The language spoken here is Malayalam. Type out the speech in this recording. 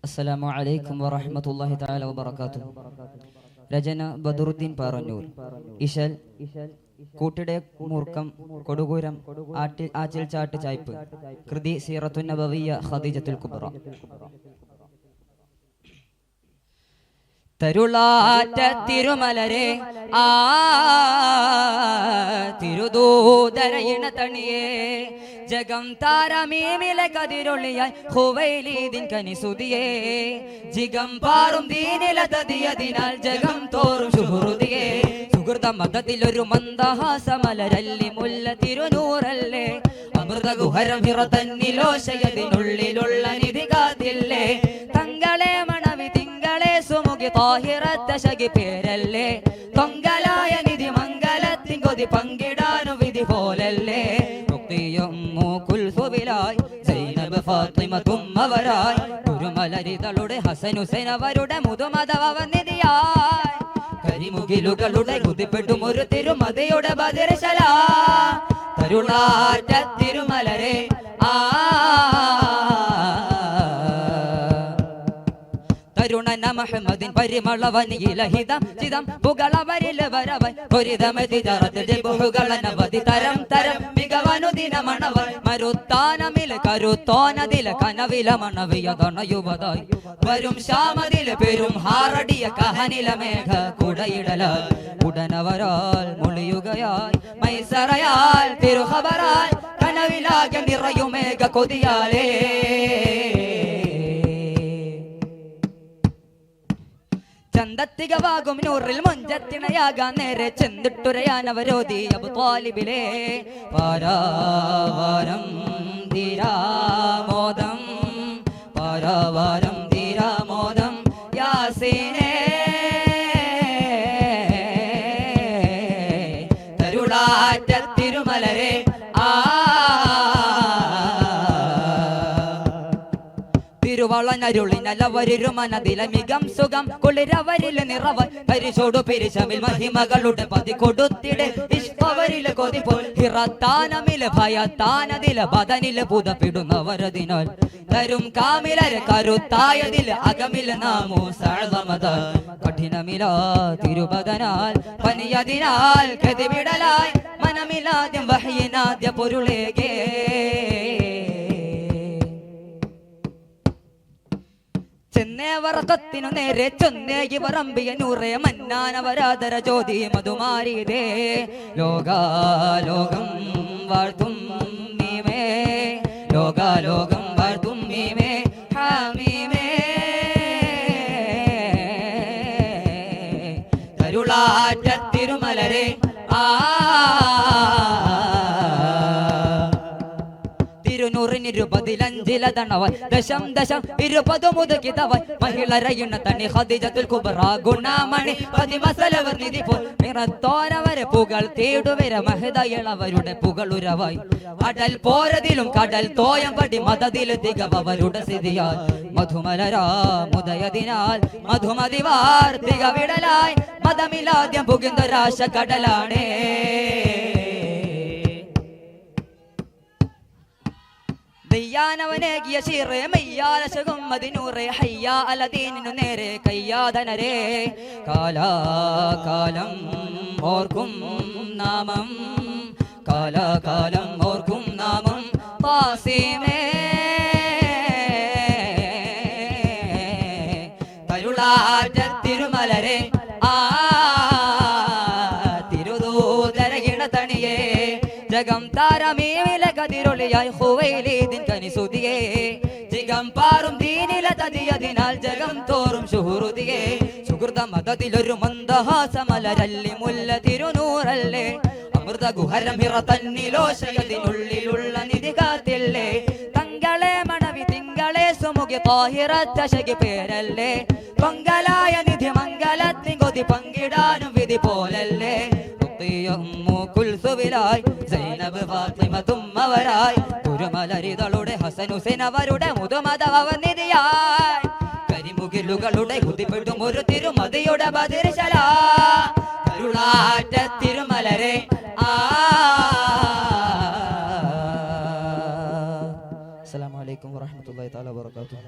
അസ്സലാമു അലൈക്കും വറഹ്മത്തുള്ളാഹി തആല വബറകാതുഹു. രചന ബദറുദ്ദീൻ പാറന്നൂർ. ഇശൽ കൂട്ടിടെ മൂർക്കം കൊടുകൂരം ആറ്റിൽ ചാട്ട് ചായ്പ്. കൃതി സീറത്തുൻ നബവിയ്യ ഖദീജത്തുൽ കുബ്ര. തരുളാറ്റ തിരുമലരെ ആ തിരുദൂതരയിണ തണിയേ ജഗം താരമീമിലെ കതിരൊളിയായി ഹുവൈലീദിൻ കനിസുതിയേ ജിഗം പാറും ദീനില തതിയതിനാൽ ജഗം തോറും ശുഹൃതിയേ സുഹൃത മതത്തിലൊരു മന്ദഹാസമലരല്ലി മുല്ല തിരുനൂറല്ലേ അമൃത ഗുഹരം ഹിറ തന്നിലോശയതിനുള്ളിലുള്ള നിധി കാത്തില്ലേ തങ്ങളെ മണവി തിങ്കളെ സുമുഖി താഹിറത്തശകി പേരല്ലേ തൊങ്കലായ നിധി മംഗലത്തിൻ കൊതി പങ്കിടാനു വിധി പോലല്ലേ അവരായി കുരുമലരിതളുടെ ഹസൻ ഹുസൈൻ അവരുടെ മുതുമതവനിധിയായി കരിമുകിലുകളുടെ കുതിപ്പെട്ടും ഒരു തിരുമതയുടെ ബദിർശല തരുളാറ്റ തിരുമലരെ ആ തരുണന മുഹമ്മദിൻ പരിമളവനിയിലഹിതം ചിതം പുകളവരിൽ വരവൻ പൊരിതമതിജറത്തിൽ ബഹുകളനവധി തരം തരം മികവനു ദിനമണവൻ മരുത്താനമിൽ കരുത്തോനതിൽ കനവില മണവിയതണയുവതായി വരും ശ്യാമതിൽ പെരും ഹാറടിയ കഹനില മേഘ കുടയിടല ഉടനവരാൽ മുളിയുകയാൽ മൈസറയാൽ തിരുഹബറാൽ കനവിലാകെ നിറയുമേഘ കൊതിയാലേ ചന്തത്തികവാകും നൂറിൽ മുഞ്ചത്തിണയാകാൻ നേരെ ചെന്നിട്ടുരയാനവരോധി അബു ത്വാലിബിലെ പാരാവാരം ധീരാമോദം പാരാവാരം ധീരാമോദം യാസീനേ തരുളാറ്റ തിരുമലരെ ആ തിരുവളനരുളിനലവരിരു മനതില മികം സുഖം കുളിരവരില് നിറവൻ പരിശോടു പിരിശമിൽ മഹിമകളുടെ പതി കൊടുത്തിടെ ഇഷ്ടവരില് കൊതിപ്പോൾ ഹിറത്താനമില് ഭയത്താനതില് ബദനില് പുതപ്പിടുന്നവരതിനാൽ തരും കാമിലര് കരുത്തായതില് അകമില് നാമോ സഅളമത കഠിനമിലാ തിരുബദനാൽ പനിയതിനാൽ കതിവിടലായി മനമിലാദ്യം വഹ്യിനാദ്യ പൊരുളേകേ ചെന്നേവർക്കത്തിനു നേരെ ചൊന്നേകി പറമ്പിയ നൂറേ മന്നാനവരാധര ജ്യോതി മധുമാരിതേ ലോകാലോകം വാഴ്ത്തും നീമേ ലോകാലോകം വാഴ്ത്തും നീമേ ഹാമീമേ തരുളാറ്റ തിരുമലരെ ആ ഇരുപതിലഞ്ചിലതണവൻ ദശം ദശം 20 മുതുകിതവൻ മഹിളരയുന്ന തണി ഖദീജത്തുൽ കുബ്ര ഗുണമണി പതിമസലവർ നിധി പോൽ നിറത്തോരവരെ പുകൾ തേടുവര മഹദയളവരുടെ പുകളുരവായി അടൽ പോരതിലും കടൽ തോയം പടി മതതിൽ തികവരുടെ സ്ഥിതിയാൽ മധുമലരാ മുദയതിനാൽ മധുമതിവാർ തികവിടലായി മതമിലാദ്യം പുകിന്തൊരാശ കടലാണേ ദയ്യാനവനേകിയ ശീറേ മയ്യാലശകും മദിനൂറേ ഹയ്യാ അലദീനിനു നേരെ കയ്യാധനരേ കാലാകാലം ഓർക്കും നാമം കാലാകാലം ഓർക്കും നാമം ഖാസിമേ തരുളാറ്റ തിരുമലരെ ആ തിരുദൂതരയിണ തണിയേ ജഗം താരമീമില കതിരൊളിയായി ഹുവൈലീദിൻ കനിസുതിയേ ജിഗം പാറും ദീനില തതിയതിനാൽ ജഗം തോറും ശുഹൃതിയേ സുഹൃത മതത്തിലൊരു മന്ദഹാസമലരല്ലി മുല്ല തിരുനൂറല്ലേ അമൃത ഗുഹരം ഹിറ തന്നിലോശയതിനുള്ളിലുള്ള നിധി കാത്തില്ലേ തങ്ങളെ മണവി തിങ്കളെ സുമുഖി താഹിറത്തശകി പേരല്ലേ പൊങ്കലായ നിധി മംഗലത്തിൻ കൊതി പങ്കിടാനും വിധി പോലല്ലേ അവരായി കുരുമലരിതളുടെ ഹസൻ ഹുസൈൻ അവരുടെ മുതുമതവനിധിയായി കരിമുകിലുകളുടെ കുതിപ്പെട്ടും ഒരു തിരുമതിയുടെ ബദിർശല തരുളാറ്റ തിരുമലരെ ആ. അസ്സലാമു അലൈക്കും വറഹ്മത്തുള്ളാഹി തആല വബറകാതുഹു.